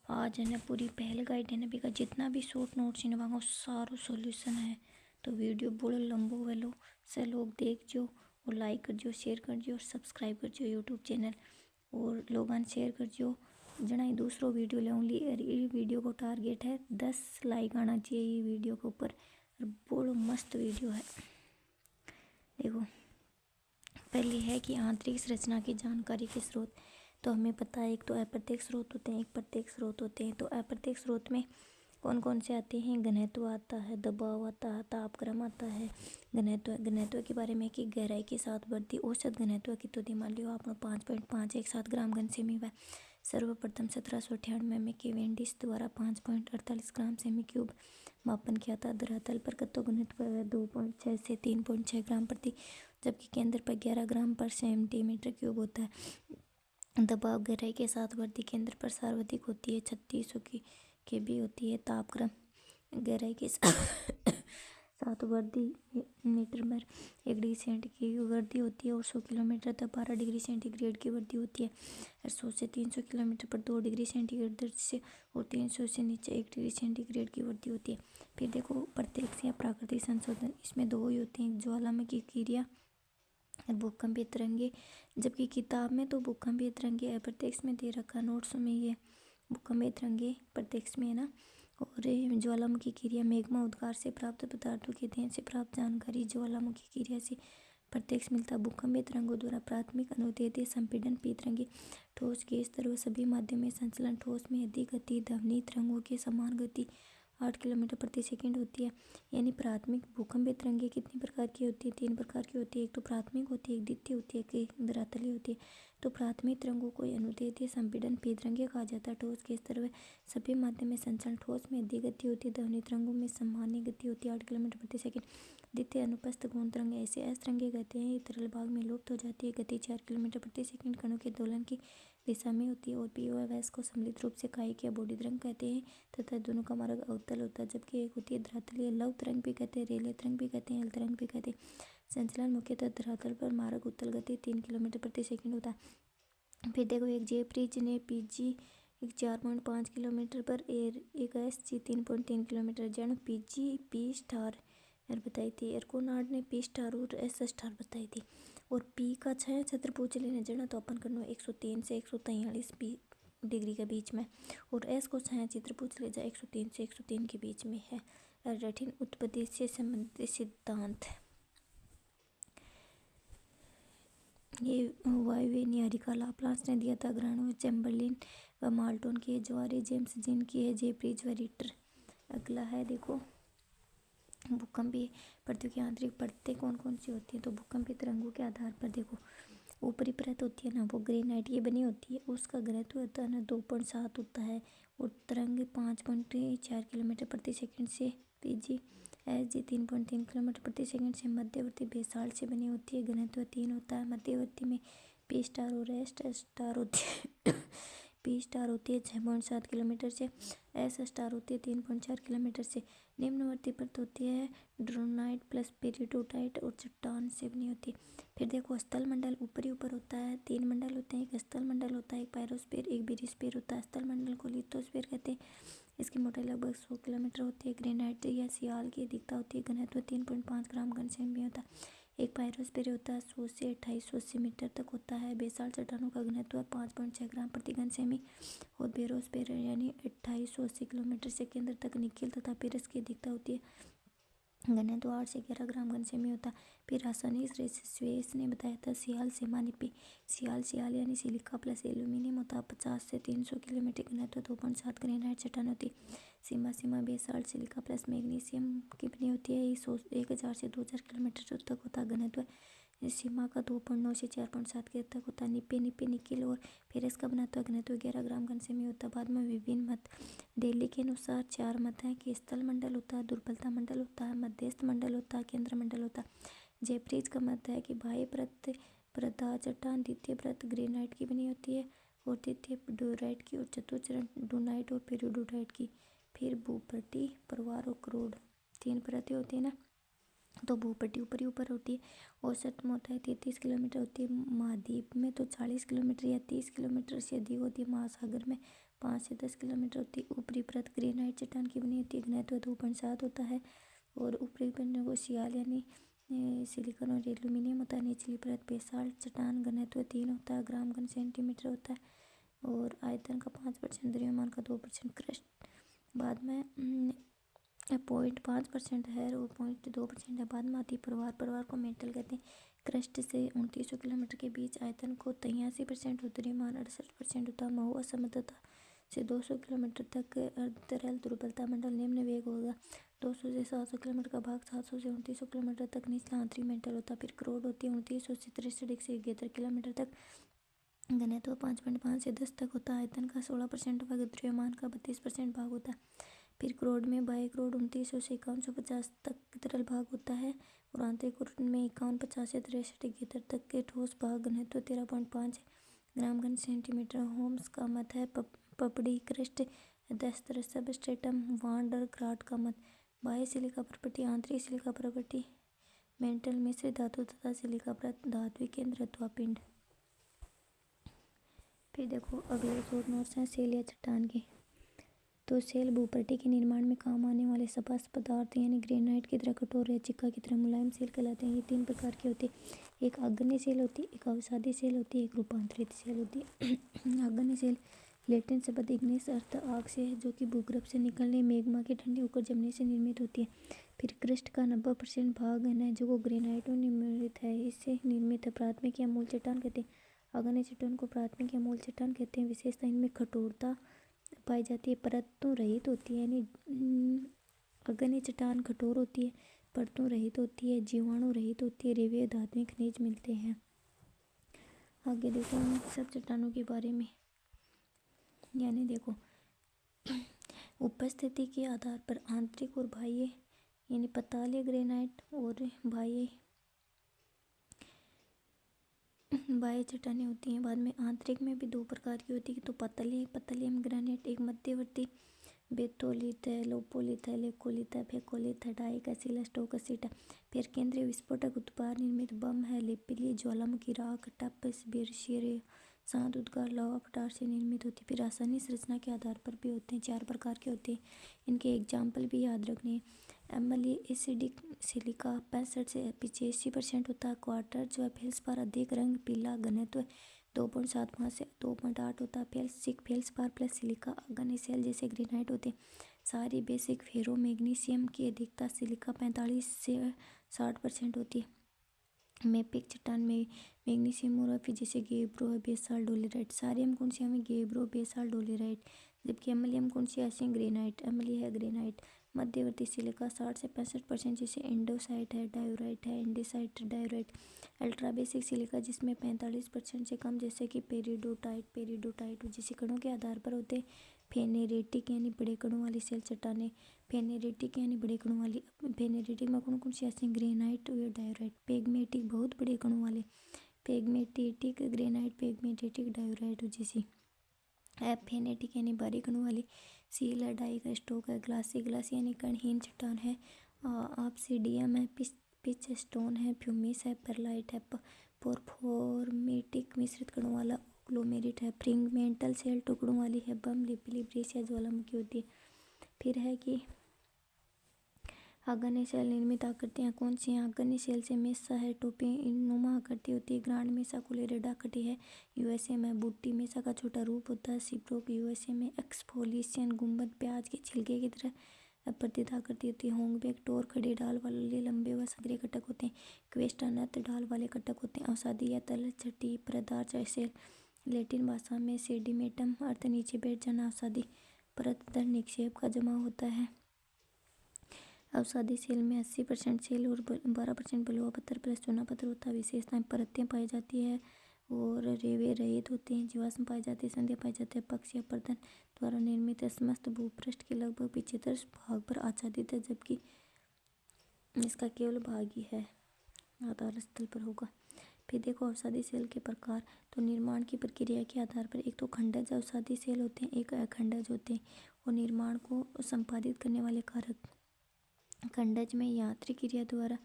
आज है ना पूरी पहल गाइड है ना बिका जितना भी शॉर्ट नोट्स इन वहाँ सारो सॉल्यूशन है। तो वीडियो बोलो लंबो वेलो से लोग देख जो और लाइक कर जो, शेयर कर जो और सब्सक्राइब कर जो यूट्यूब चैनल, और लोगन शेयर कर जो जना ही दूसरो वीडियो ले ओनली। ये वीडियो को टारगेट है 10 लाइक आना चाहिए ये वीडियो के ऊपर। और बोलो मस्त वीडियो है। देखो पहली है कि आंतरिक संरचना की जानकारी के स्रोत। तो हमें पता है एक तो अप्रत्यक्ष स्रोत होते हैं, एक प्रत्यक्ष स्रोत होते हैं। तो अप्रत्यक्ष स्रोत में कौन कौन से आते हैं? घनत्व आता है, दबाव आता है, तापक्रम आता है। घनत्व के बारे में कि गहराई के साथ बढ़ती औसत घनत्व की तो मान लियो आपने 5.517 ग्राम घन सेमी व सर्वप्रथम 1798 में केवेंडिश द्वारा 5.48 ग्राम सेमी क्यूब मापन किया था। धरातल पर कत्तो घनत्व है 2.6 से 3.6 ग्राम प्रति, जबकि केंद्र पर 11 ग्राम पर सेंटीमीटर क्यूब होता है। दबाव गहराई के साथ बढ़ती केंद्र पर सर्वाधिक होती है 3600 की भी होती है। तापक्रम गहराई के साथ वृद्धि मीटर में 1 डिग्री सेंटीग्रेड की वृद्धि होती है और 100 किलोमीटर तक 12 डिग्री सेंटीग्रेड की वृद्धि होती है। 100 से 300 किलोमीटर पर 2 डिग्री सेंटीग्रेड दर से और 300 से नीचे 1 डिग्री सेंटीग्रेड की वृद्धि होती है। फिर देखो प्रत्यक्ष या प्राकृतिक संशोधन, इसमें दो ही होते हैं, ज्वालामुखी क्रिया और भूकंपीय तरंगे। जबकि किताब में तो भूकंपीय तरंगे अप्रत्यक्ष में दे रखा, नोट्स में ये भूकंपीय तरंगे प्रत्यक्ष में है ना। और ज्वालामुखी क्रिया मेग्मा उद्गार से प्राप्त पदार्थों के अध्ययन से प्राप्त जानकारी ज्वालामुखी क्रिया से प्रत्यक्ष मिलता। भूकंपीय तरंगों द्वारा प्राथमिक अनुदेदीय संपीड़न पी तरंगे ठोस गैस तरल सभी माध्यम में संचलन। ठोस में अधिक गति ध्वनि तरंगों की समान गति 8 किलोमीटर प्रति सेकंड होती है। यानी प्राथमिक भूकंपीय तरंगे कितनी प्रकार की होती है? 3 प्रकार की होती है। एक तो प्राथमिक होती है, एक द्वितीय होती है, एक धरातलीय होती है। तो प्राथमिक तरंगों को अनुदैर्ध्य संपीड़न पी तरंगे कहा जाता है। ठोस गैस तरल सभी माध्यम में संचलन। ठोस में अधिक गति होती है, ध्वनि तरंगों में सामान्य गति होती है 8 किलोमीटर प्रति सेकंड। द्वितीय अनुपस्थ गौण तरंग ऐसे ऐसे तरंगे कहते हैं, ये तरल भाग में लुप्त हो जाती है। गति 4 किलोमीटर प्रति सेकंड कणों के दोलन की दिशा में होती है। और पी व वैस को सम्मिलित रूप से कायिक या बॉडी तरंग कहते हैं तथा दोनों का मार्ग अवतल होता है। जबकि एक होती है धरातलीय, लव तरंग भी कहते हैं, रेले तरंग भी कहते हैं, एल तरंग भी कहते हैं। संचलन मुख्यतः धरातल पर, मार्ग उत्तल गति 3 किलोमीटर प्रति सेकंड होता है। फिर देखो एक जेफ्रीज ने पीजी 4.5 किलोमीटर पर, एक एसजी 3.3 किलोमीटर जन पीजी पी स्टार बताई थी। एरकोनार्ड ने पी स्टार और एस स्टार बताई थी। और पी का छाया क्षेत्र पूछ लेने जना तो अपन करना 103 से 143 डिग्री के बीच में, और एस को छाया चित्र पूछ ले जाए 103 से 103 के बीच में है। रेटिन उत्पत्ति से संबंधित सिद्धांत, ये वायवे निहारिका लाप्लास ने दिया था। ग्रानो चैम्बरलिन व माल्टोन की है। ज्वारी जेम्स जीन की है। जेफ्रीज व रिटर। अगला है देखो भूकंपीय पृथ्वी की आंतरिक परतें कौन कौन सी होती हैं? तो भूकंपीय तरंगों के आधार पर देखो ऊपरी परत होती है ना, वो ग्रेनाइट की बनी होती है, उसका घनत्व होता है ना 2.7 होता है। और तरंग 5.4 किलोमीटर प्रति सेकंड से पीजी एस जी 3.3 किलोमीटर प्रति सेकंड से मध्यवर्ती बेसाल्ट से बनी होती है। घनत्व 3 होता है। मध्यवर्ती में पी स्टार और एस स्टार होती है। पी स्टार होती है 6.7 किलोमीटर से, एस स्टार होती है 3.4 किलोमीटर से। निम्नवर्ती परत होती है ड्रोनाइट प्लस पेरिडोटाइट और चट्टान से बनी होती है। फिर देखो स्थल मंडल ऊपरी ऊपर होता है, 3 मंडल होते हैं। एक स्थल मंडल होता है, एक पायरोस्फीयर, एक बेरिस्फीयर होता है। स्थल मंडल को लिथोस्फीयर कहते हैं। इसकी मोटाई लगभग 100 किलोमीटर होती है। ग्रेनाइट या सियाल की अधिकता होती है। घनत्व 3.5 ग्राम घन सेमी होता है। एक पायरोस्फीयर होता है 100 से 2880 मीटर तक होता है। बेसाल्ट चट्टानों का घनत्व 5.6 ग्राम प्रति घन सेमी। और बेरोस्फीयर यानी 2880 किलोमीटर से केंद्र तक निकेल तथा पेरस की अधिकता होती है। घनत्व 8 से 11 ग्राम घन सेमी होता है। फिर रासायनिक स्वेस ने बताया था सियाल सेमानिपी, सियाल यानी सिलिका प्लस एल्यूमिनियम होता है। 50 से 300 किलोमीटर घनत्व 2.7 ग्रेनाइट चट्टान होती है। सीमा बेसाल्ट सिलिका प्लस मैग्नीशियम की बनी होती है। 1000 से 2000 किलोमीटर तक होता है घनत्व। सीमा का 2.9 से 4.7 के तक होता है। निप्पे निकिल और फेरस का बनाता घनत्व 11 ग्राम घन सेमी होता है। बाद में विभिन्न मत, डेली के अनुसार 4 मत हैं कि स्थल मंडल होता है, दुर्बलता मंडल होता है, मध्यस्थ मंडल होता है, केंद्र मंडल होता है। जेफ्रीज का मत है कि बाह्य प्रदा चट्टान, द्वितीय परत ग्रेनाइट की बनी होती है और तृतीय डोराइट की और चतुर्थ डोनाइट और पेरिडोटाइट की। फिर भूपट्टी, परवार और क्रोड 3 परतें होती है ना। तो भूपट्टी ऊपर होती है। औसत मोटाई 33 किलोमीटर होती है। महाद्वीप में तो 40 किलोमीटर या 30 किलोमीटर से अधिक होती है। महासागर में 5 से 10 किलोमीटर होती है। ऊपरी परत ग्रेनाइट चट्टान की बनी होती है। घनत्व 2.7 होता है और ऊपरी परत को सियाल यानी सिलिकॉन और एल्यूमिनियम होता है। निचली परत बेसाल्ट चट्टान घनत्व 3 होता है, ग्राम घन सेंटीमीटर होता है और आयतन का 5%, द्रव्यमान का 2%, क्रस्ट बाद में 0.5% है और 0.2% है। बाद में आती परिवार को मेंटल कहते हैं। क्रस्ट से 2900 किलोमीटर के बीच आयतन को 83% और द्रव्यमान 68% होता है। महुआ समतलता से 200 किलोमीटर तक अर्धतरल दुर्बलता मंडल निम्न वेग होगा। 200 से 700 किलोमीटर का भाग 700 से 2900 किलोमीटर तक निचला आंतरिक मेंटल होता है। फिर क्रोड होती है 2900 से 63 से 71 किलोमीटर तक। घनत्व 5.5 से 10 तक होता है। आयतन का 16% भाग, द्रव्यमान का 32% भाग होता है। फिर क्रोड में बाह्य क्रोड 2900 से 5150 तक तरल भाग होता है और आंतरिक क्रोड में 5150 से 63 तक के ठोस भाग। घनत्व 13.5 ग्राम घन सेंटीमीटर। होम्स का मत है पपड़ी क्रस्ट दस्तर सबस्ट्रेटम वान डर ग्राट का मत। बाह्य सिलिका प्रॉपर्टी, आंतरिक सिलिका प्रॉपर्टी, मेंटल मिश्र धातु तथा सिलिका परत, धात्विक केंद्र अथवा पिंड। फिर देखो अगले शॉर्ट नोट्स हैं सेल या चट्टान के। तो सेल भूपट्टी के निर्माण में काम आने वाले सपाट पदार्थ यानी ग्रेनाइट की तरह कठोर या चिक्का की तरह मुलायम सेल कहलाते हैं। ये 3 प्रकार की होती है। एक आग्नेय सेल होती है, एक अवसादी सेल होती है, एक रूपांतरित सेल होती है। आग्नेय सेल लैटिन शब्द इग्निस अर्थ आग से है, जो कि भूगर्भ से निकलने मैग्मा के ठंडे होकर जमने से निर्मित होती है। फिर क्रस्ट का 90% भाग है जो ग्रेनाइट निर्मित है, इससे निर्मित है। प्राथमिक या मूल चट्टान कहते हैं आग्नेय चट्टान को, प्राथमिक या मूल चट्टान कहते हैं। विशेषता इनमें कठोरता पाई जाती है, परतों रहित होती है, यानी आग्नेय चट्टान कठोर होती है, परतों रहित होती है, जीवाणु रहित होती है, रेवे धात्विक खनिज मिलते हैं। आगे देखो इन सब चट्टानों के बारे में, यानी देखो उपस्थिति के आधार पर आंतरिक और बाह्य यानी पताले ग्रेनाइट और बाह्य चट्टानें होती हैं। बाद में आंतरिक में भी 2 प्रकार की होती है, तो पतलेम ग्रेनाइट एक मध्यवर्ती बेथोलिथ है, लोपोलिथ है, लेकोलिथ है, फेकोलिथ है, डाइकसिल स्टोकसिट है। फिर केंद्रीय विस्फोटक उत्पाद निर्मित बम है, लेपिली ज्वालामुखी राख टप बिरशिर शांत उद्गार लावा पटार से निर्मित होती है। फिर रासायनिक संरचना के आधार पर भी होते हैं, 4 प्रकार के होते हैं। इनके एग्जाम्पल भी याद रखने हैं। एमली एसिडिक सिलिका 65 से 85% होता है। क्वार्टर जो है फेल्सपार अधिक रंग पीला, घनत्व 2.75 से 2.8 होता है। फेल्सपार प्लस सिलिका आग्नेय सेल जैसे ग्रेनाइट होते हैं। सारी बेसिक फेरो मैग्नीशियम की अधिकता सिलिका 45 से 60% होती है। मैपिक चट्टान में मैग्नीशियम और फिर जैसे गेब्रो है बेसाल्ट डोलेराइट। सारियम कौन सी हमें गेब्रो बेसाल्ट डोलेराइट, जबकि अम्लियम कौन सी ऐसे ग्रेनाइट, अम्लीय है ग्रेनाइट। मध्यवर्ती सिलिका 60 से 65% जैसे एंडोसाइट है, डायोराइट है, andesite diorite. Ultra basic silica जिसमें 45% से कम जैसे कि पेरिडोटाइट जैसे कणों के आधार पर होते हैं। फेनेरेटिक यानी बड़े कणों वाली सेल चट्टानें, फेनेरेटिक यानी बड़े कणों वाली। फेनेरेटिक में कौन कौन सी ऐसे ग्रेनाइट और डायोराइट। पेगमेटिक बहुत बड़े कणों वाले, पेगमेटेटिक ग्रेनाइट, पेगमेटेटिक डायोराइट जैसी। फेनेटिक यानी भारी कणों वाली। सील है, डाई का स्टोक है, ग्लासी यानी कणहीन चट्टान है, ऑब्सीडियम है, पिच स्टोन है, फ्यूमिस है, परलाइट है, पोरफोर्मेटिक मिश्रित कणों वाला ग्लोमेरिट है, फ्रेगमेंटल सेल टुकड़ों वाली है, बम लिपिली ब्रेस या ज्वालामुखी होती है। फिर है कि आग्नेय सेल निर्मित आकृतियाँ कौन सी हैं। आग्नेय सेल से मेसा है, टोपी नुमा आकृति होती है। ग्रांड मेसा कोलोरेडा आकृति है, यूएसए में। बूटी मेसा का छोटा रूप होता है, सिप्रोक यूएसए में। एक्सफोलिएशन गुंबद प्याज के छिलके की तरह प्रतीत आकृति होती है। होंगबेक टोर खड़े ढाल वाले लंबे व संकरे कटक होते हैं। क्वेस्टा नत ढाल वाले कटक होते हैं। अवसादी या तल छठी परतदार सेल, लैटिन भाषा में सेडिमेंटम अर्थ नीचे बैठ जाना। अवसादी परतदार निक्षेप का जमा होता है। अवसादी सेल में 80% सेल और 12% बलुआ पत्थर प्लस चूना पत्थर होता है। विशेषताएं परतें पाई जाती है और रेवे रहित होते हैं। जीवाश्म पाई जाती है, संध्या पाई जाती है। पक्ष या पर्दन द्वारा निर्मित समस्त भूपृष्ठ के लगभग 75 भाग पर आच्छादित है, जबकि इसका केवल भाग ही है आधार स्थल पर होगा। फिर देखो अवसादी सेल के प्रकार। तो निर्माण की प्रक्रिया के आधार पर एक तो खंडज अवसादी सेल होते हैं, एक अखंडज होते हैं। और निर्माण को संपादित करने वाले कारक। खंडज में यांत्रिक क्रिया द्वारा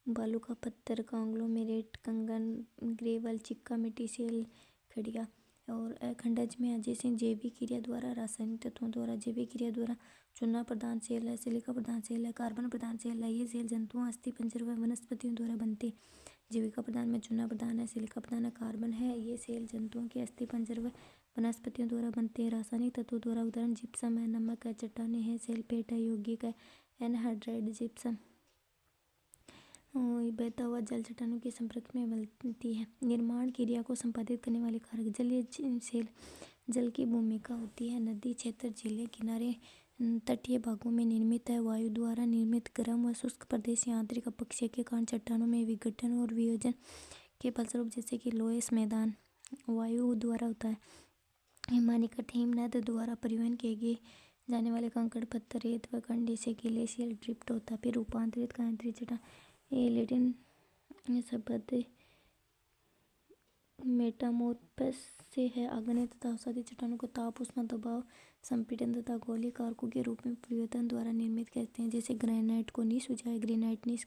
बालू का पत्थर, कांग्लोमेरेट, कंगन, ग्रेवल, चिक्का मिट्टी, सेल, खड़िया। और अखंडज में जैसे जैविक क्रिया द्वारा, रासायनिक तत्वों द्वारा, जैविक क्रिया द्वारा चूना प्रधान सेल है, सिलिका प्रधान सेल है, कार्बन प्रधान सेल है। ये सेल जंतुओं, अस्थिपंजर व वनस्पतियों द्वारा बनते हैं। जीविका प्रधान में चूना प्रधान है, सिलिका प्रधान है, कार्बन है। ये सेल जंतुओं के अस्थिपंजर व वनस्पतियों द्वारा बनते हैं। रासायनिक तत्वों द्वारा उदाहरण जिप्सम है, नमक है, चट्टानें हैं, सल्फेट है, यौगिक है, एनहाइड्राइड जिप्सम बहता हुआ जल चट्टानों के संपर्क में बनती है। निर्माण क्रिया को संपादित करने वाले कारक। जलीय सेल जल की भूमिका होती है। नदी क्षेत्र, झीलें, किनारे, तटीय भागों में निर्मित है। वायु द्वारा निर्मित गर्म व शुष्क प्रदेश या आंतरिक अपक्षय के कारण चट्टानों में विघटन और वियोजन के फलस्वरूप, जैसे कि लोएस मैदान, वायु द्वारा होता है। हिमानिकट हिमनद द्वारा परिवहन किए जाने वाले कंकड़, पत्थर, रेत व कंडे से ग्लेशियल ड्रिफ्ट होता है। फिर रूपांतरित कायांतरित चट्टान, ये लैटिन शब्द मेटामोर्फस से है। आग्नेय तथा अवसादी चट्टानों को ताप, ऊष्मा, दबाव, संपीड़न तथा गोलीय कारकों के रूप में परिवर्तन द्वारा निर्मित करते हैं। जैसे ग्रेनाइट को नीस ऊंचाई, ग्रेनाइट नीस,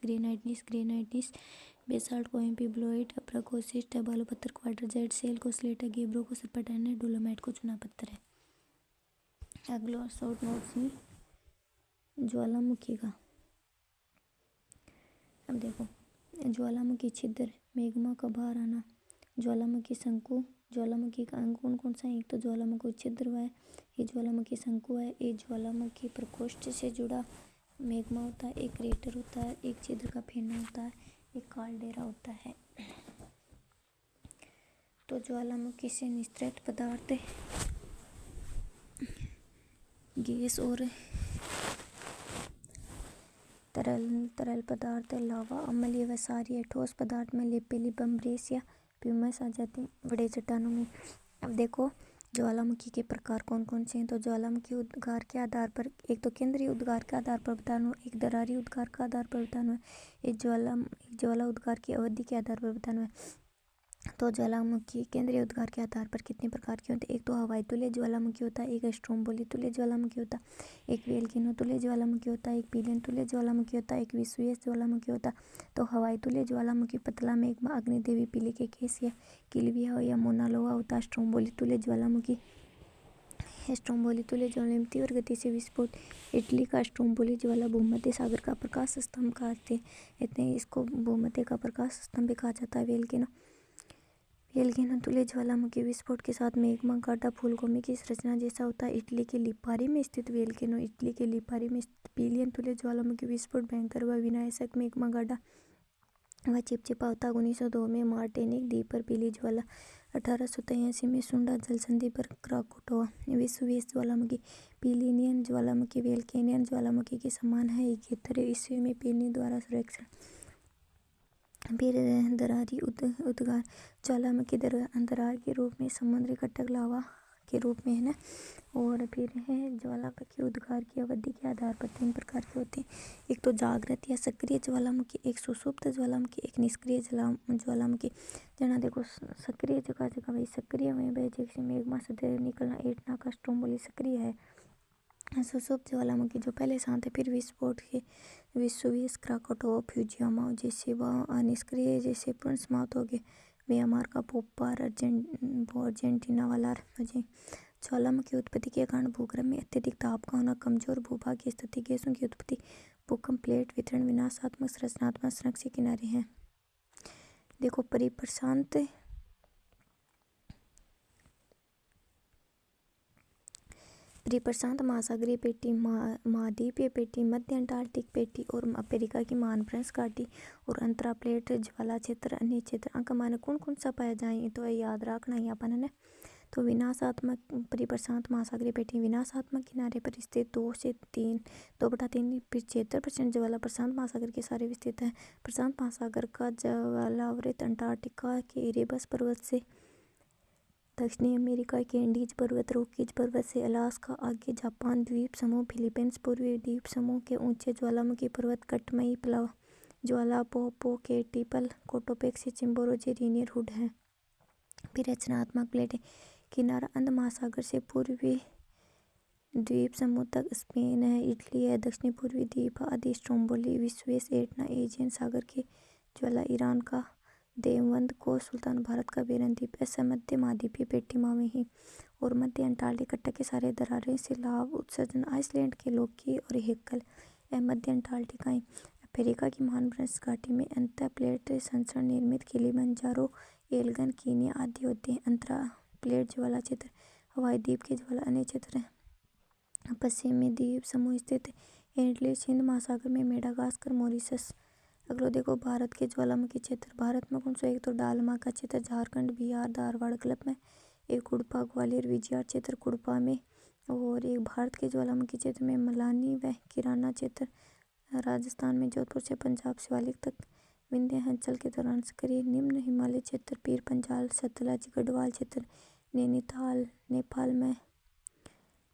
बेसाल्ट को एम्फीब्लोइड, अब्राकोसिस्ट है, बालू पत्थर को क्वार्टरजाइट, सेल को स्लेट है, गेब्रो को सर्पेंटाइन है, डोलोमाइट को चूना पत्थर है। अगला शॉर्ट नोट्स ज्वालामुखी का। अब देखो, ज्वालामुखी छिद्र, मैग्मा का बाहर आना, ज्वालामुखी शंकु। ज्वालामुखी का अंग कौन कौन सा है? एक तो ज्वालामुखी छिद्र है, ये ज्वालामुखी शंकु है, ये ज्वालामुखी प्रकोष्ठ से जुड़ा मैग्मा होता है, एक क्रेटर होता है, एक छिद्र का फैना होता है, एक काल्डेरा होता है। तो ज्वालामुखी से निस्सृत पदार्थ गैस और तरल पदार्थ लावा, अम्लीय व क्षारीय, ठोस पदार्थ में लेपेली, बम्ब्रेस या प्यूमस आ जाते हैं बड़े चट्टानों में। अब देखो ज्वालामुखी के प्रकार कौन कौन से हैं। तो ज्वालामुखी उद्गार के आधार पर, एक तो केंद्रीय उद्गार के आधार पर बताना, एक दरारी उद्गार के आधार पर बताना, एक ज्वाला उद्गार की अवधि के आधार पर बताना है। तो ज्वालामुखी केंद्रीय उद्गार के आधार पर कितने प्रकार के होते हैं? एक तो हवाई तुल्य ज्वालामुखी होता है, एक स्ट्रोम्बोली तुल्य ज्वालामुखी होता है, एक वेल्केनो तुल्य ज्वालामुखी होता है, एक पिलियन तुल्य ज्वालामुखी होता है, एक विश्वेश ज्वालामुखी होता है। तो हवाई तुल्य ज्वालामुखी पतला मैग्मा, अग्निदेवी, पीली के केस या किलविया या मोनालोवा होता है। स्ट्रोम्बोली तुल्य ज्वालामुखी और गति से विस्फोट। इटली का स्ट्रोम्बोली ज्वाला भूमध्य सागर का प्रकाश स्तंभ कहते हैं, इसको भूमध्य का प्रकाश स्तंभ कहा जाता है। वेल्केनो तुल्य ज्वालामुखी विस्फोट के साथ मैग्मा गाढ़ा फूलगोभी की संरचना जैसा होता है। इटली के लिपारी में स्थित वेल्केनो। इटली के लिपारी में स्थित पिलियन तुल्य ज्वालामुखी विस्फोट भयंकर व विनाशक मैग्मा गाढ़ा व चिपचिपा होता है। 1902 में मार्टिनिक द्वीप पर पीली ज्वाला, 1883 में सुंडा जल संधि पर क्राकोटोआ। विश्वेश ज्वालामुखी, पिलियन ज्वालामुखी वेल्केनियन ज्वालामुखी के समान है। 71 ईस्वी में पेनी द्वारा सर्वेक्षण। फिर दरारी उद्गार ज्वालामुखी दरार के रूप में, समुद्री घटक लावा के रूप में है ना। और फिर है ज्वालामुखी उद्गार की अवधि के आधार पर 3 प्रकार के होते हैं। एक तो जागृत या सक्रिय ज्वालामुखी, एक सुषुप्त ज्वालामुखी, एक निष्क्रिय ज्वालामुखी। जना देखो सक्रिय जगह भाई सक्रिय में भाई जैसे मैग्मा से निकलना, एटना का स्ट्रोम्बोली सक्रिय है। सुषुप्त ज्वालामुखी जो पहले शांत है, फिर विस्फोट के विश्वेश, क्राकोटोआ, फ्यूजियामा जैसे वह निष्क्रिय जैसे पूर्ण समाप्त हो गए। म्यांमार का पोपार, अर्जेंटीना वाला ज्वालामुखी उत्पत्ति के कारण भूगर्भ में अत्यधिक ताप का होना, कमजोर भूभाग की स्थिति, गैसों की उत्पत्ति, भूकंप, प्लेट वितरण, विनाशात्मक संरचनात्मक संरक्षण किनारे हैं। देखो परिप्रशांत महासागरीय पेटी, महाद्वीपीय पेटी, मध्य अंटार्कटिक पेटी और अमेरिका की मानभ्रंश घाटी और अंतरा प्लेट ज्वाला क्षेत्र। अन्य क्षेत्र अंक माने कौन कौन सा पाया जाए तो याद रखना है अपन ने। तो विनाशात्मक परिप्रशांत महासागरीय पेटी विनाशात्मक किनारे पर स्थित 2/3 75% ज्वाला प्रशांत महासागर के सारे स्थित है। प्रशांत महासागर का ज्वालावृत अंटार्कटिका के इरेबस पर्वत से, दक्षिणी अमेरिका के एंडीज पर्वत, रॉकीज पर्वत से, अलास्का आगे जापान द्वीप समूह, फिलीपींस पूर्वी द्वीप समूह के ऊंचे ज्वालामुखी पर्वत, कटमई प्लाव ज्वाला, पोपोकेटिपल, कोटोपेक्सी, चिम्बोरोजी, रीनियर हुड है। फिर रचनात्मक प्लेटें, किनारा अंध महासागर से पूर्वी द्वीप समूह तक स्पेन है, इटली है, दक्षिण पूर्वी द्वीप आदि स्ट्रोम्बोली विश्वेश एटना एजियन सागर की ज्वाला ईरान का देवबंद को सुल्तान भारत का बेरन द्वीप ऐसा मध्य महाद्वीपीय पेटिमा में ही और मध्य अंटार्कटिका तट के सारे दरारें से लाभ उत्सर्जन आइसलैंड के लोकी और हेक्कल मध्य अंटार्कटिकाएं अफ्रीका की महान ब्रंश घाटी में अंत प्लेट संचरण निर्मित किलिमंजारो एल्गन कीनिया आदि होते हैं। अंतरा प्लेट ज्वाला क्षेत्र हवाई द्वीप के ज्वाला अन्य क्षेत्र पश्चिम में द्वीप समूह स्थित एंटलिस हिंद महासागर में मेडागास्कर मॉरिशस। अगलो देखो भारत के ज्वालामुखी क्षेत्र भारत में कौन सा एक तो डालमा का क्षेत्र झारखंड बिहार धारवाड़ क्लब में एक कुड़पा ग्वालियर विजयवाड़ क्षेत्र कुड़पा में और एक भारत के ज्वालामुखी क्षेत्र में मलानी व किराना क्षेत्र राजस्थान में जोधपुर से पंजाब शिवालिक तक विंध्याचल के दौरान सक्रिय निम्न हिमालय क्षेत्र पीर पंजाल सतलज गढ़वाल क्षेत्र नैनीताल नेपाल में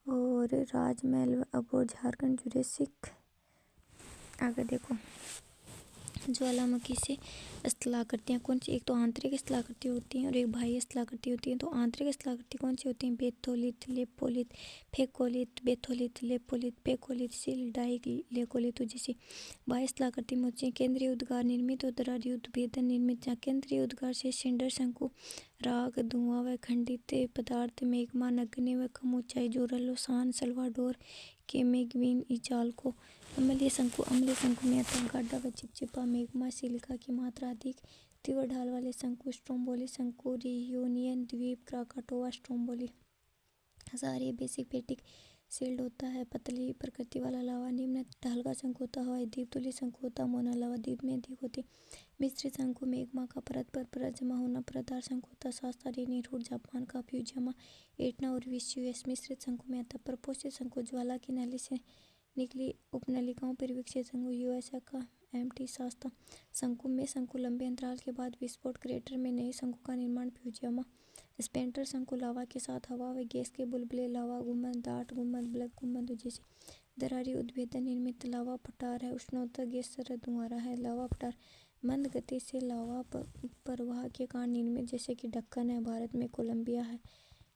और राजमहल अबोर झारखंड जुरेसिक। आगे देखो ज्वालामुखी से स्थलाकृतियाँ कौन सी एक तो आंतरिक स्थलाकृति होती हैं और एक बाह्य स्थलाकृति होती है। तो आंतरिक स्थलाकृति कौन सी होती हैं बेथोलित लेपोलित फेकोलित बेथोलित लेपोलित पेकोलित सील डाइक लेकोलित जैसी। बाह्य स्थलाकृति में होती है केंद्रीय उद्गार निर्मित और दरारी उद्भेदन निर्मित जहाँ केंद्रीय उद्गार से सिंडर शंकु राग धुआं व खंडित पदार्थ मेघमा नगण्य व कम ऊंचाई जोरलो सान सल्वाडोर केमेग्विन इचाल्को अम्लीय शंकु में अतः गाढ़ा व चिपचिपा मेघमा सिलिका की मात्रा अधिक तीव्र ढाल वाले शंकु स्ट्रोम्बोली शंकु रियूनियन द्वीप क्राकाटोवा स्ट्रोम्बोली। सारी बेसिक पेटिक सील्ड होता है पतली प्रकृति वाला लावा निम्न ढाल का शंकु होता हवाई द्वीप तुल्य शंकु होता मोना लावा द्वीप में अधिक होती मिश्रित शंकु मेघमा का परत पर परत जमा होना परतदार शंकु होता शास्ता रेनीरूट जापान का फ्यूजियामा एटना और विश्वस मिश्रित शंकु में आता प्रपोषित शंकु ज्वाला की नली से निकली उपनलिकाओं पर विकसित शंकु यूएसए का एमटी शास्ता शंकु में शंकु लंबे अंतराल के बाद विस्फोट क्रेटर में नए शंकु का निर्माण फ्यूजियामा स्पेंटर शंकु लावा के साथ हवा व गैस के बुलबुले लावा गुंबद डार्ट गुंबद ब्लैक गुंबद जैसे दरारी उद्भेदन निर्मित लावा पठार है उष्णोत्तर गैस धुआंरा है लावा पठार मंद गति से लावा प्रवाह के कारण निर्मित जैसे कि ढक्कन है भारत में कोलंबिया है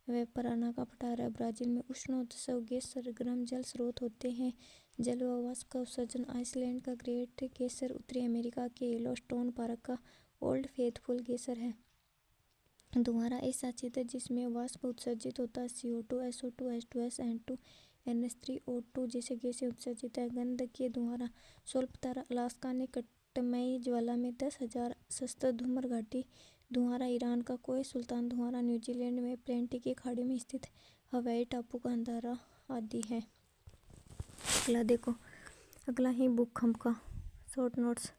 व पराना का पठार है ब्राजील में उष्णोत्सव गैस गर्म जल स्रोत होते हैं जल व वाष्प का उत्सर्जन आइसलैंड का ग्रेट गेसर उत्तरी अमेरिका के येलोस्टोन पार्क का ओल्ड फेथफुल गेसर है। धुआंरा ऐसा क्षेत्र जिसमें वाष्प उत्सर्जित होता है CO2 SO2 H2S N2 NH3O2 जैसे गैसें उत्सर्जित है। गंध के धुआंरा स्वल्पतारा अलास्का ने कटमई ज्वाला में 10,000 सस्ता धूम्र घाटी धुआंरा ईरान का कोय सुल्तान धुआंरा न्यूजीलैंड में प्लेंटी की खाड़ी में स्थित हवाई टापू का अंधारा आदि है। अगला देखो अगला ही भूकंप का शॉर्ट नोट्स।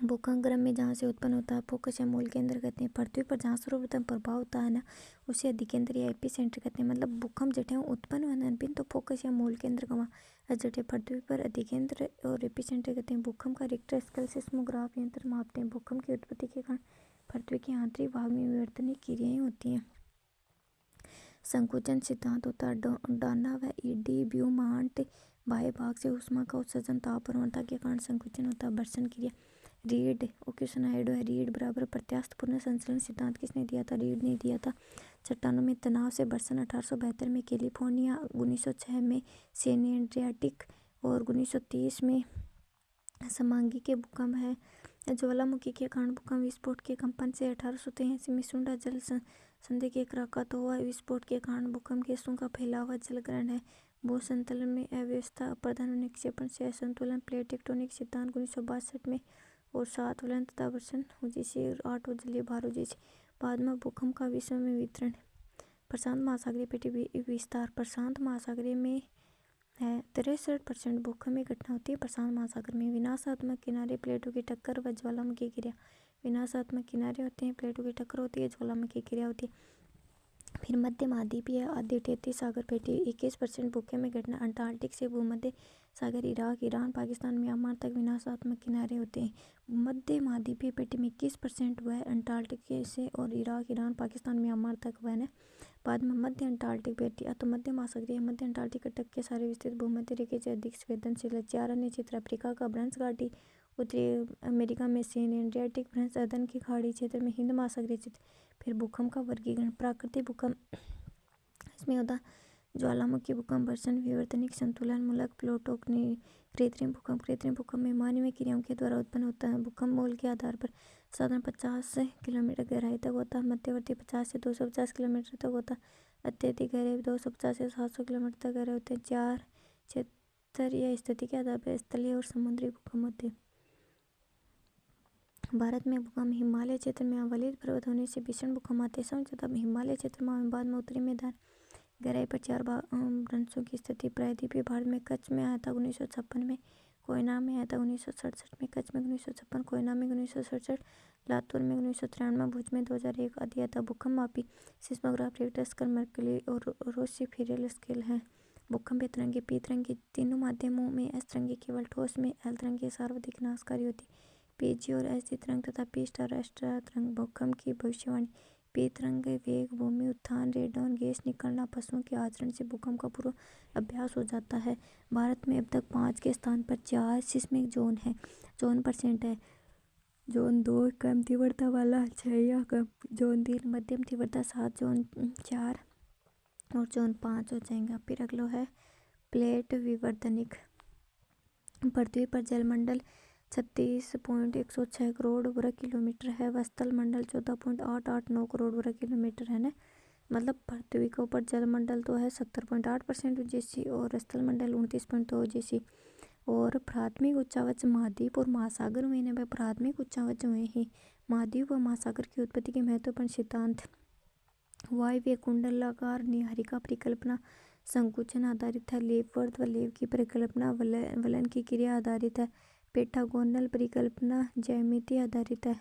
भूकंप ग्रह में जहाँ से उत्पन्न होता है फोकस या मूल केंद्र कहते हैं। पृथ्वी पर जहाँ सर्वप्रथम प्रभाव होता है ना उसे अधिकेंद्र या एपी सेंटर कहते हैं। मतलब भूकंप जटे उत्पन्न हुआ तो फोकस या मूल केंद्र का जटे पृथ्वी पर अधिकेंद्र और एपी सेंटर कहते हैं। भूकंप का रिक्टर स्केल सिस्मोग्राफ यंत्र मापते हैं। भूकंप की उत्पत्ति के कारण पृथ्वी के आंतरिक भाग में विवर्तनिक क्रियाएं होती हैं। संकुचन सिद्धांत होता है डाना व ईडी ब्यूमांट बाह्य भाग से ऊष्मा का उत्सर्जन ताप प्रवणता के कारण संकुचन होता है। बर्सन क्रिया रीड ओक्यूसनाइड है रीड बराबर प्रत्यास्थपूर्ण संचलन सिद्धांत किसने दिया था रीड ने दिया था। चट्टानों में तनाव से बर्सन 1872 में कैलिफोर्निया 1906 में सैनी एड्रियाटिक और 1930 में समांगी के भूकंप है। ज्वालामुखी के कारण भूकंप विस्फोट के कंपन से 1883 में सुंडा जल संधि के क्राकातोवा विस्फोट के कारण भूकंप गैसों का फैलावा जलग्रहण है। भूसंतलन में अव्यवस्था अपर्दन और निक्षेपण से असंतुलन प्लेट टेक्टोनिक सिद्धांत 1962 में और 7 वलन तथा वर्षण जैसे 8 जलीय भारों जैसे। बाद में भूकंप का विश्व में वितरण प्रशांत महासागरीय पेटी विस्तार प्रशांत महासागरीय में है 63% भूकंप में घटना होती है प्रशांत महासागर में। विनाशात्मक किनारे प्लेटों की टक्कर व ज्वालामुखी क्रिया विनाशात्मक किनारे होते हैं प्लेटों की टक्कर होती है ज्वालामुखी क्रिया होती है। फिर मध्य महाद्वीपीय आदि 33 सागर पेटी 21% भूकंप में घटना अंटार्कटिक से भूमध्य सागर इराक ईरान पाकिस्तान म्यांमार तक विनाशात्मक किनारे होते हैं। मध्य महाद्वीपीय पेटी में 21% वह अंटार्कटिक से और इराक ईरान पाकिस्तान म्यांमार तक वह है। बाद में मध्य अंटार्कटिक पेटी तो मध्य महासागरीय मध्य अंटार्कटिक तक के सारे विस्तृत भूमध्य रेखा से अधिक संवेदनशील है। 4 अन्य क्षेत्र अफ्रीका का भ्रंश घाटी उत्तरी अमेरिका में सैनी एड्रियाटिक भ्रंश अदन की खाड़ी क्षेत्र में हिंद महासागरीय क्षेत्र। फिर भूकंप का वर्गीकरण प्राकृतिक भूकंप इसमें होता ज्वालामुखी भूकंप, वर्षण, विवर्तनिक, संतुलनमूलक, प्लेटोटेक्टोनिक, कृत्रिम भूकंप। कृत्रिम भूकंप में मानवीय क्रियाओं के द्वारा उत्पन्न होता है। भूकंप मूल के आधार पर साधारण 50 किलोमीटर गहराई तक होता है, मध्यवर्ती 50 से 250 किलोमीटर तक होता है, अत्यधिक गहरे 250 से 700 किलोमीटर तक गहरे होते हैं। 4 क्षेत्र या स्थिति के आधार पर स्थलीय और समुद्री भूकंप होते हैं। भारत में भूकंप हिमालय क्षेत्र में अवलित पर्वत होने से भीषण भूकंप आते हैं। समझौता हिमालय क्षेत्र में बाद में उत्तरी मैदान गहराई पर 4 भ्रंशों की स्थिति। प्रायद्वीपीय भारत में कच्छ में आया था 1956 में, कोयना में आया था 1967 में, कच्छ में 1956, कोयना में 1967, लातूर में 1993, भुज में 2001 आदि आता। भूकंप मापी सिस्मोग्राफ, रिक्टर स्केल, मर्करी और रोसिफेरल स्केल है। भूकंप तरंगे पी तरंगे तीनों माध्यमों में, एस तरंगे केवल ठोस में, एल तरंगे सर्वाधिक नाशकारी होती, पी जी और एस डी तरंग तथा पी स्टार एस स्टार तरंग। भूकंप की भविष्यवाणी। पी तरंग वेग, भूमि उत्थान, रेडॉन गैस निकलना, पशुओं के आचरण से भूकंप का पूर्व अभ्यास हो जाता है। भारत में अब तक 5 के स्थान पर 4 सिस्मिक जोन है। जोन % है। जोन 2 कम तीव्रता वाला 6 या कम, जोन 3 मध्यम तीव्रता 7, जोन 4 और जोन 5 हो जाएगा। फिर अगला है प्लेट विवर्तनिक। पृथ्वी पर जलमंडल 36.106 करोड़ वर्ग किलोमीटर है व स्थल मंडल 14.889 करोड़ वर्ग किलोमीटर है ना। मतलब पृथ्वी के ऊपर जलमंडल तो है 70.8% UGC और स्थल मंडल 29.2 UGC। और प्राथमिक उच्चावच महाद्वीप और महासागर हुए हैं। प्राथमिक उच्चावच हुए हैं महाद्वीप और महासागर की उत्पत्ति के महत्वपूर्ण सिद्धांत। वायव्य कुंडलाकार निहारिका परिकल्पना संकुचन आधारित है। लेपवर्थ व लेव की परिकल्पना वलन की क्रिया आधारित है। पेंटागोनल परिकल्पना ज्यामिति आधारित है।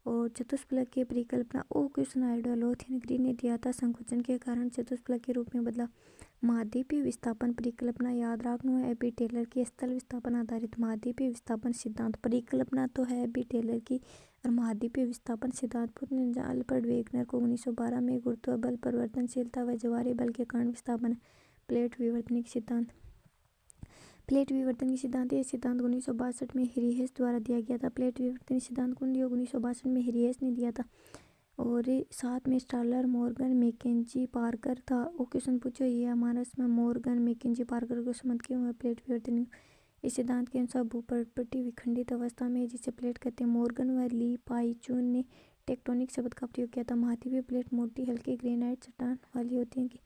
और चतुष्फलक की परिकल्पना ओ कृष्ण आइडियोलोथियन ग्रीन ने दिया था। संकुचन के कारण चतुष्फलक के रूप में बदला। महाद्वीपीय विस्थापन परिकल्पना याद रखना है एबी टेलर की। स्थल विस्थापन आधारित महाद्वीपीय विस्थापन सिद्धांत परिकल्पना तो है एबी टेलर की और महाद्वीपीय विस्थापन सिद्धांत अल्बर्ट वेगनर को 1912 में गुरुत्व बल, परिवर्तनशीलता व ज्वारीय बल के कारण विस्थापन। प्लेट विवर्तनिक सिद्धांत। प्लेट विवर्तनिक सिद्धांत यह सिद्धांत 1962 में हिरियस द्वारा दिया गया था। प्लेट विवर्तनिक सिद्धांत को 1962 में हिरियस ने दिया था और साथ में स्टालर, मॉर्गन, मैकेंजी, पार्कर था। वो क्वेश्चन पूछो ये हमारा इसमें मॉर्गन, मैकेंजी, पार्कर को संबंध क्यों है प्लेट विवर्तनिक। इस सिद्धांत के अनुसार भूपटपट्टी विखंडित अवस्था में जिसे प्लेट कहते हैं। मॉर्गन व ली पाई-चून ने टेक्टोनिक शब्द का प्रयोग किया था। महाद्वीपीय प्लेट मोटी हल्की ग्रेनाइट चट्टान वाली होती है कि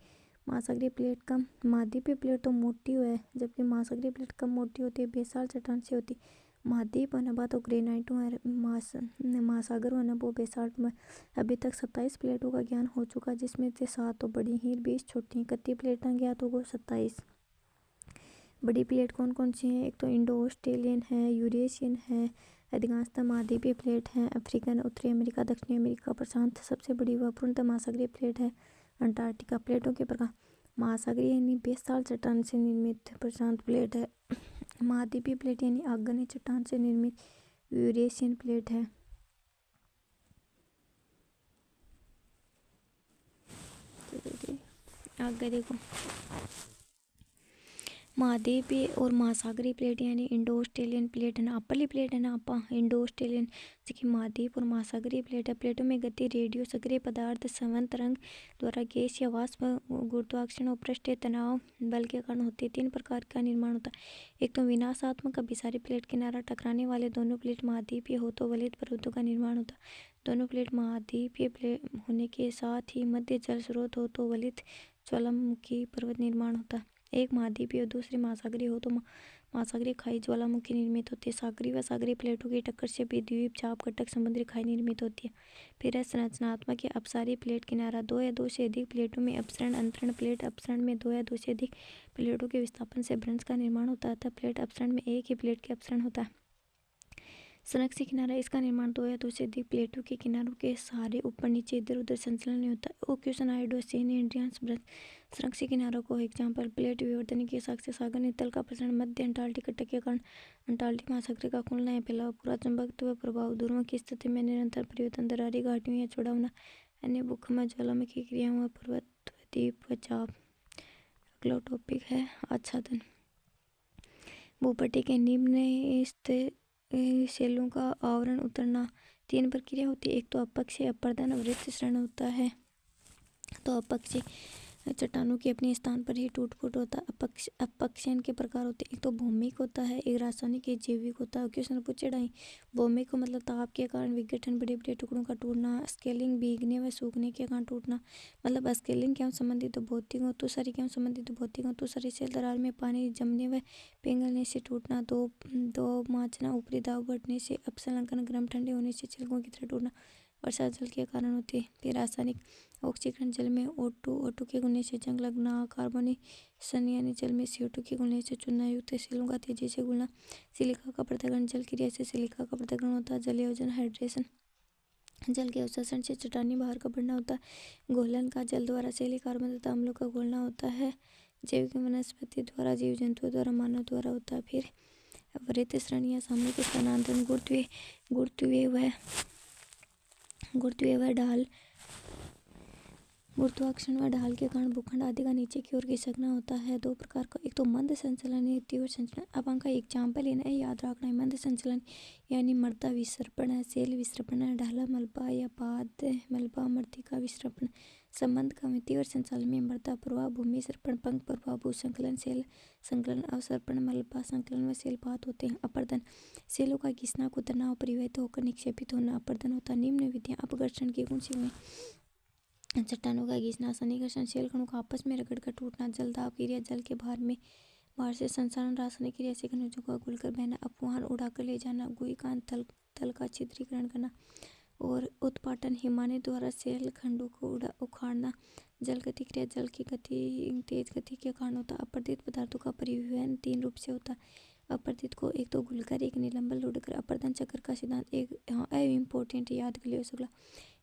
महासागरीय प्लेट कम। महाद्वीपीय प्लेट तो मोटी है जबकि महासागरीय प्लेट कम मोटी होती है, बेसाल चट्टान से होती। महाद्वीप होने बाद तो ग्रेनाइट है, महासागर होने वो बेसाल्ट में। अभी तक 27 प्लेटों का ज्ञान हो चुका जिसमें से 7 तो बड़ी हैं 20 छोटी हैं। कितनी प्लेटें ज्ञात होगा 27। बड़ी प्लेट कौन कौन सी हैं? एक तो इंडो ऑस्ट्रेलियन है, यूरेशियन है, अधिकांशतः महाद्वीपीय प्लेट हैं, अफ्रीकन, उत्तरी अमेरिका, दक्षिणी अमेरिका, प्रशांत सबसे बड़ी व पूर्णतः महासागरीय प्लेट है अंटार्कटिका। प्लेटों के प्रकार महासागरीय यानी बेसाल चट्टान से निर्मित प्रशांत प्लेट है। महाद्वीपीय प्लेट यानी आग्नेय चट्टान से निर्मित यूरेशियन प्लेट है। आगे देखो महाद्वीपीय और महासागरीय प्लेट यानी इंडो ऑस्ट्रेलियन प्लेट है ना, अपली प्लेट है ना, अपा इंडो ऑस्ट्रेलियन जबकि महाद्वीप और महासागरीय प्लेट है। प्लेटों में गति रेडियो सक्रिय पदार्थ संवहन तरंग द्वारा गैस या वाष्प गुरुत्वाकर्षण और पृष्ठीय तनाव बल के कारण होती है। 3 प्रकार का निर्माण होता है। एक तो विनाशात्मक अभिसारी प्लेट किनारा टकराने वाले दोनों प्लेट महाद्वीपीय हो तो वलित पर्वतों का निर्माण होता है। दोनों प्लेट महाद्वीपीय प्लेट होने के साथ ही मध्य जल स्रोत हो तो वलित ज्वालामुखी पर्वत निर्माण होता है। एक महाद्वीपीय और दूसरी महासागरीय हो तो महासागरीय खाई ज्वालामुखी निर्मित होती है। सागरीय व सागरीय प्लेटों की टक्कर से भी द्वीप चाप घटक समुद्री खाई निर्मित होती है। फिर है संरचनात्मक या अपसारी प्लेट किनारा। 2 या 2 से अधिक प्लेटों में अपसरण अंतरण प्लेट अपसरण में 2 या 2 से अधिक प्लेटों के विस्थापन से भ्रंश का निर्माण होता है। प्लेट अपसरण में एक ही प्लेट के अपसरण होता है। संरक्षी किनारा इसका निर्माण 2 या 2 से अधिक प्लेटों के किनारों के सहारे ऊपर नीचे इधर उधर संचलन नहीं होता है। ओक्यूशन आइडोसेन इंडियंस संरक्षी किनारों को एग्जाम्पल प्लेट विवर्तनिक के साक्ष्य सागर ने तल का प्रसरण मध्य अंटार्कटिक घटक के कारण अंटार्कटिक महासागर का खुलना या फैलाव, पूरा चुंबकत्व प्रभाव, ध्रुवों की स्थिति में निरंतर परिवर्तन, दरारी घाटियों या चौड़ावना, अन्य भूकंप, ज्वालामुखी क्रियाओं, पर्वत, द्वीप व चाप। अगला टॉपिक है आच्छादन। भूपट्टी के निम्न शैलों का आवरण उतरना। 3 प्रक्रिया होती है। एक तो अपक्षय अपरदन वृत्त क्षरण होता है। तो अपक्षय चट्टानों के अपने स्थान पर ही टूट फूट होता है। अपक्षयन के प्रकार होते हैं, एक तो भौमिक होता है, एक रासायनिक, एक जैविक होता है। क्वेश्चन पूछे ढाई। भौमिक को मतलब ताप के कारण विघटन, बड़े बड़े टुकड़ों का टूटना। स्केलिंग भीगने व सूखने के कारण टूटना। मतलब स्केलिंग के संबंधित तो भौतिक हो, तुषारी के संबंधित तो भौतिक हो। तुषारी से दरार में पानी जमने व पिघलने से टूटना। दो माचना, ऊपरी दाब बढ़ने से, अपसंलग्न, गर्म ठंडे होने से छिलकों की तरह टूटना। वर्षा जल के कारण होती है। फिर रासायनिक, ऑक्सीकरण जल में O2 के घुलने से जंग लगना। कार्बोनेशन यानी जल में CO2 के घुलने से चूना युक्त शिलों का तेजी से घुलना। सिलिका का पृथक्करण, जल क्रिया से सिलिका का पृथक्करण होता है। जलयोजन, हाइड्रेशन, जल के अवशोषण से चट्टानी बाहर का बढ़ना होता है। घोलन का, जल द्वारा सैली कार्बन तथा अम्लों का घोलना होता है। जैविक, वनस्पति द्वारा, जीव जंतुओं द्वारा, मानव द्वारा होता है। फिर वृत्त श्रेणी या सामूहिक स्थानांतरण, गुरुत्वीय व ढाल, गुरुत्वाकर्षण व ढाल के कारण भूखंड आदि का नीचे की ओर खिसकना होता है। दो प्रकार का, एक तो मंद संचलन है, तीव्र संचलन। अब अंक एग्जाम्पल लेना है, याद रखना है। मंद संचलन यानी मृदा विसर्पण है, सेल विसर्पण है, ढाला मलबा या पाद मलबा, मृतिका विसर्पण। संबंध का, तीव्र संचलन में मृदा प्रवाह, भूमि सर्पण, पंख प्रवाह, भू संकलन, सेल संकलन, अवसर्पण, मलबा संकलन व सेलपात होते हैं। अपर्दन, सेलों का घिसना को तनाव परिवहित होकर निक्षेपित होना अपर्दन होता है। निम्न विधियां अपघर्षण की कौन सी हुई? चट्टानों का घिसना, सन्निकर्षण, शेल कणों का आपस में रगड़कर टूटना, जलदाब क्रिया, जल के बाहर से संसारण, रासायनिक क्रिया से खनिजों का घुलकर बहना, अपवहन, उड़ाकर ले जाना, गुईकांत, तल का छिद्रीकरण करना और उत्पाटन, हिमानी द्वारा सेल खंडों को उखाड़ना। जल गति क्रिया, जल की गति तेज गति के कारण होता है। अपरदित पदार्थों का परिवहन 3 रूप से होता है। अपरदित को एक तो घुलकर, एक निलंबन लुढ़कर। अपर्दन चक्र का सिद्धांत, एक इम्पोर्टेंट याद के लिए शुक्ला।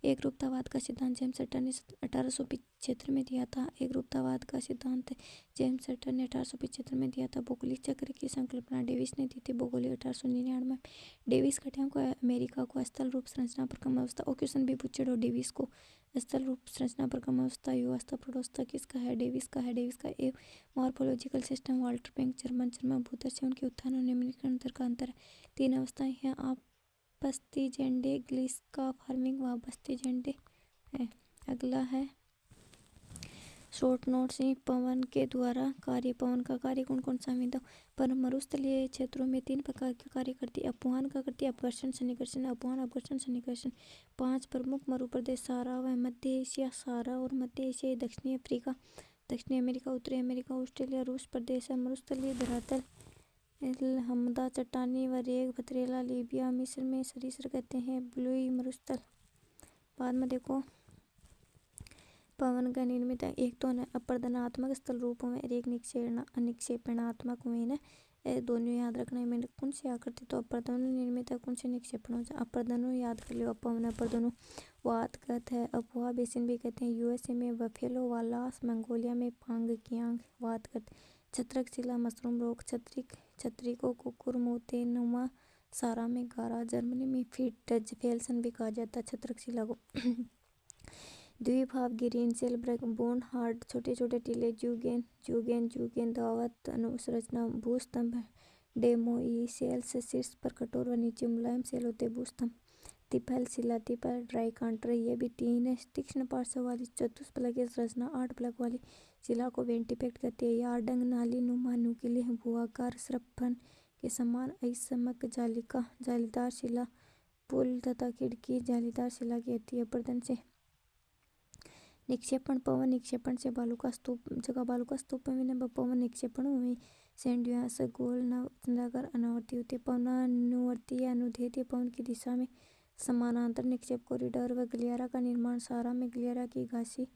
एक रूपतावाद का सिद्धांत जेम्स सटर ने 1875 में दिया था। एक रूपतावाद का सिद्धांत जेम्स सटर ने 1875 में दिया था। भौगोलिक चक्र की संकल्पना डेविस ने दी थी। भौगोलिक 1899 में। डेविस घटिया को अमेरिका को स्थल रूप संरचना पर क्रम अवस्था। और क्वेश्चन भी पूछे हो, डेविस को स्थल रूप संरचना पर क्रम अवस्था, युवावस्था, प्रौढ़ावस्था किसका है? डेविस का है। डेविस का a morphological system, Walther Penck, German भूतल से उनके उत्थान और निम्नीकरण दर का अंतर है। 3 अवस्थाएं हैं, आप बस्ती जेंडे, ग्लिस्का, फार्मिंग व बस्ती जेंडे है। अगला है शॉर्ट नोट्स। पवन के द्वारा कार्य। पवन का कार्य कौन कौन सा है? पर मरुस्थलीय क्षेत्रों में 3 प्रकार के कार्य करती है। अपवहन का करती है, अपघर्षण, सन्निकर्षण। अपवहन, अपघर्षण, सन्निकर्षण। 5 प्रमुख मरुप्रदेश, सहारा व मध्य एशिया। सहारा और मध्य एशिया, दक्षिणी अफ्रीका, दक्षिणी अमेरिका, उत्तरी अमेरिका, ऑस्ट्रेलिया, रूस प्रदेश है। मरुस्थलीय धरातल, हमदा, चट्टानी व रेग, पथरीला, लीबिया, मिस्र में सरीसर कहते हैं, ब्लूई मरुस्थल। बाद में देखो पवन का निर्मित एक तो अपरदनात्मक स्थल रूप में, एक निक्षेपणात्मक हुए न। दोनों याद रखना है। मैंने कौन सी आकृति तो अपरदनो निर्मित है, कौन से निक्षेपण हो जाए। अपरदनो याद कर लो। पवन अपरदनो वातगत है। अफवाह बेसिन भी कहते हैं। USA में बफेलो वालास, मंगोलिया में पांगयांग वातगत। छत्रक शिला, मशरूम रोग, छतरी को कुकुर मोतेनुमा। सारा में गारा, जर्मनी में फिट्ज फेल्सन भी कहा जाता है छत्रक शिला को। द्विभाव ग्रीन सेल, बोन हार्ड, छोटे छोटे टीले, जूगेन दावत अनुसंरचना, भूस्तंभ, डेमोई सेल्स, शीर्ष पर कठोर व नीचे मुलायम सेल होते भूस्तंभ। तिपैल शिला, तिपैल ड्राइकांटर, ये भी 3 तीक्ष्ण पार्श्व वाली चतुष्फलकीय संरचना। 8 प्लग वाली शिला को वेंटिपेट कहते हैं। यार्डंग नाली नुमा नुकीले भूआकार श्रफण के समान असमक जालीदार शिला, पुल तथा खिड़की जालीदार शिला कहती है। अपरदन से निक्षेपण, पवन निक्षेपण से बालू का स्तूप में पवन निक्षेपण हुए। सैंडव्यास गोल नवचंद्राकार अनावर्ती होते। पवनानुवर्ती या अनुदैर्ध्य पवन की दिशा में समानांतर निक्षेप कॉरिडोर व गलियारा का निर्माण। सारा में गलियारा की घासी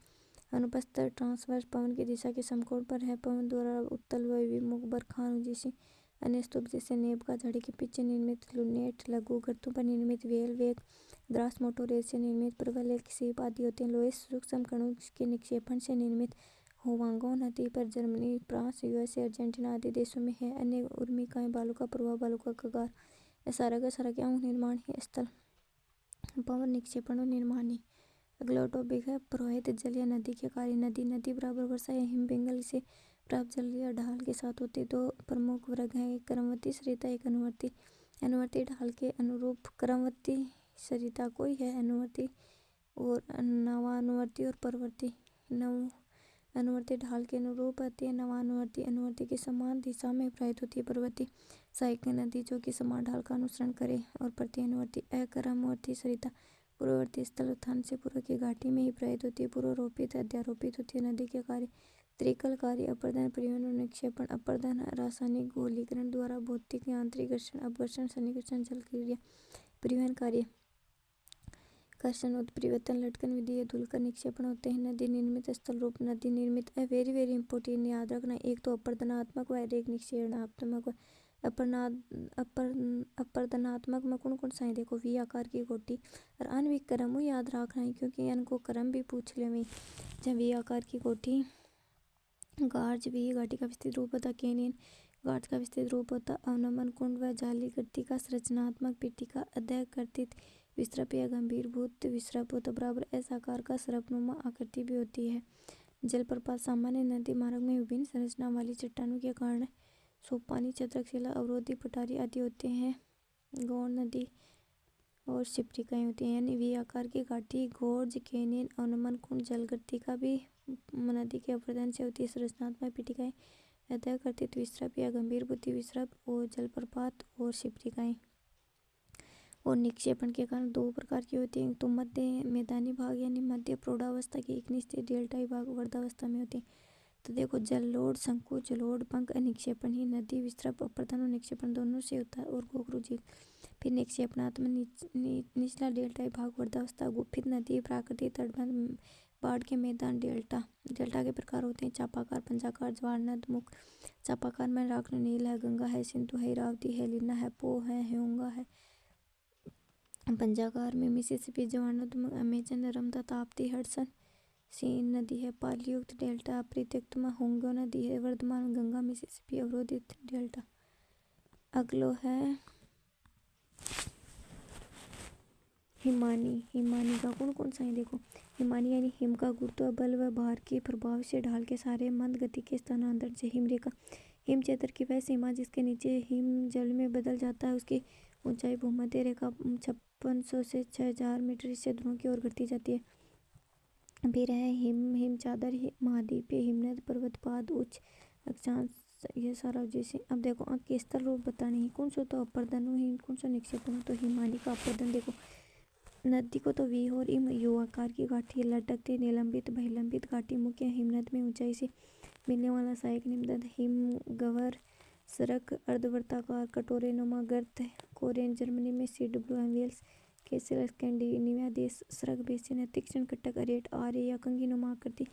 अनुप्रस्थ ट्रांसवर्स पवन की दिशा के समकोण पर है। पवन द्वारा उत्तल व विमुख बरखान जैसी अन्य स्तूप जैसे नेब का झाड़ी के पीछे निर्मित लूनेट, लघु गर्तों पर निर्मित वेल, वेग द्रास, मोटोरेज से निर्मित प्रबल एक सीप आदि होते हैं। लोहे सूक्ष्म कणों के निक्षेपण से निर्मित होवांगो नदी पर जर्मनी, फ्रांस, USA, अर्जेंटीना आदि देशों में है। अन्य उर्मिकाएं, बालू का प्रवाह, बालू का कगार, सारा का सारा क्या निर्माण है स्थल पवन निक्षेपण और निर्माणी। अगला टॉपिक है प्रवाहित जल या नदी के कार्य। नदी बराबर वर्षा या हिमपिंगल से प्राप्त जल या ढाल के साथ होते। 2 प्रमुख वर्ग हैं, एक क्रमवती सरिता, एक अनुवर्ती। अनुवर्ती ढाल के अनुरूप क्रमवती सरिता कोई है अनुवर्ती और नवानुवर्ती और परवर्ती। अनुवर्ती ढाल के अनुरूप होती है। नवानुवर्ती अनुवर्ती की समान दिशा में प्रवाहित होती है। पूर्ववर्ती सहायक नदी जो कि समान ढाल का अनुसरण करे। और प्रति अनुवर्ती अक्रमवर्ती सरिता पूर्ववर्ती स्थल उत्थान से पूर्व की घाटी में ही प्रवाहित होती है। पूर्वारोपित अध्यारोपित होती है। नदी के कार्य त्रिकल कार्य अपर्दन परिवहन और निक्षेपण। अपर्दन रासायनिक गोलीकरण द्वारा भौतिक यांत्रिक घर्षण अपघर्षण सन्निकर्षण जल क्रिया। परिवहन कार्य कर्षण उत्परिवर्तन लटकन विधि या धुलकर निक्षेपण होते हैं। नदी निर्मित स्थल रूप नदी निर्मित वेरी वेरी इंपॉर्टेंट याद रखना। एक तो अपर्दनात्मक व एक निक्षेपणात्मक व अपरदनात्मक में कौन कौन सा है देखो वी आकार की गोटी और आणविक क्रम याद रखना है क्योंकि इनको क्रम भी पूछ ले वही। जब वी आकार की गोटी गार्ज वी घाटी का विस्तृत रूप होता। कैनियन गार्ज का विस्तृत रूप होता। अवनमन कुंड व जाली गर्ती का संरचनात्मक पीठिका अध्यय कर्तित विसर्प या गंभीरभूत विसर्प होता। बराबर ऐसा आकार का सर्पनुमा आकृति भी होती है। जलप्रपात सामान्य नदी मार्ग में विभिन्न संरचना वाली चट्टानों के कारण सोपानी चतरकशिला अवरोधी पठारी आदि होते हैं। गौड़ नदी और शिप्रिकाएँ होती हैं यानी वी आकार की घाटी गोर्ज कैनियन अवनमन कुंड जलगर्तिका भी नदी के अपर्दन से होती है। संरचनात्मक पीठिकाएँ अध्यय कर्तित विसर्प या गंभीरभूत विसर्प और जलप्रपात और शिप्रिकाएँ और निक्षेपण के कारण दो प्रकार की होती हैं। तो मध्य मैदानी भाग यानी मध्य प्रौढ़ावस्था के एक निश्चित डेल्टाई भाग वर्धावस्था में होते हैं। तो देखो जलोढ़ शंकु जलोढ़ पंख निक्षेपण ही नदी विसर्प अपर्दन और निक्षेपण दोनों से होता है। और गोखरू झील फिर निक्षेपणात्मक निचला डेल्टाई भाग वर्धावस्था। गुफित नदी प्राकृतिक तटबंध बाढ़ के मैदान डेल्टा डेल्टा के प्रकार होते हैं चापाकार पंचाकार ज्वारनद मुख। चापाकार में राग्न नील है गंगा है सिंधु है इरावती है लीना है पो है ह्योंगा है। पंचाकार में मिसिसिपी ज्वारनद Amazon Narmada Tapti Hudson Seine नदी है। पालयुक्त डेल्टा अप्रत्यक्त में होंगो नदी है। वर्धमान गंगा मिसिसिपी अवरोधित डेल्टा। अगलो है हिमानी। हिमानी का कौन कौन सा है देखो हिमानी यानी हिम का गुरुत्व बल व भार के प्रभाव से ढाल के सारे मंद गति के स्थानांतरण से। हिमरेखा हिम क्षेत्र की वह सीमा जिसके नीचे हिम जल में बदल जाता है उसकी ऊंचाई भूमध्य रेखा 5600 से 6000 मीटर इससे ध्रुवों की ओर घटती जाती है। फिर है हिम चादर महाद्वीपीय हिमनद पर्वतपाद उच्च अक्षांश ये सारा जैसे। अब देखो अंक के स्थल रूप बताने ही कौन सा तो अपर्दन हिम कौन सा निक्षेपण तो हिमानी का अपर्दन। देखो नदी को तो वी और इम यू आकार की घाटी लटकती निलंबित बहिलंबित घाटी मुख्य हिमनद में ऊंचाई से मिलने वाला सहायक निम्नद हिम गवर सड़क अर्धवृत्ताकार कटोरे नुमा गर्त कोरेन जर्मनी में CW वेल्स केसल स्कैंडिनेविया देश सड़क बेसिन है। तीक्ष्ण कटक अरेट आर्य या कंघी नुमा आकृति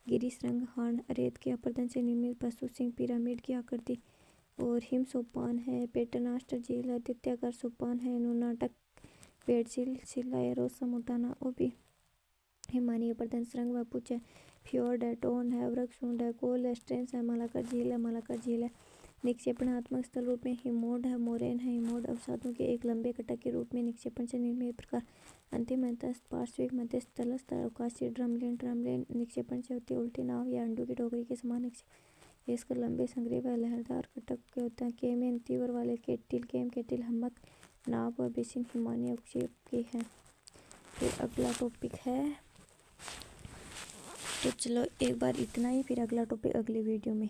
गिरी सुरंग हार्न अरेत के अपर्दन से निर्मित पशु सिंह पिरामिड की आकृति। और हिम सोपान है पेटनास्टर झील है द्वितीयाकार सोपान है नुनाटक पेड़झील सिलायरोस समुटाना और भी हिमानी अपर्दन सुरंग व पुच है। फ्योर्ड है टोन है वृक्षुंड है कोल स्ट्रेंस है मालाकार झील है। निक्षेपणात्मक स्थल रूप में हिमोड है मोरेन है। हिमोड अवसादों के एक लंबे कटक के रूप में निक्षेपण से निर्मित प्रकार। अंतिम मध्यस्थ पार्श्विक मध्यस्थ तलस्थ अवकाशीय ड्रमलेन निक्षेपण से होती है। उल्टी नाव या अंडू की टोकरी के समान निक्षेप इसका लंबे संग्रह व लहरदार कटक के होता है। केमेन तीवर वाले केटिल हमक नाव व बेसिन हिमानी अवक्षेप के हैं। फिर अगला टॉपिक है तो चलो एक बार इतना ही फिर अगला टॉपिक अगली वीडियो में।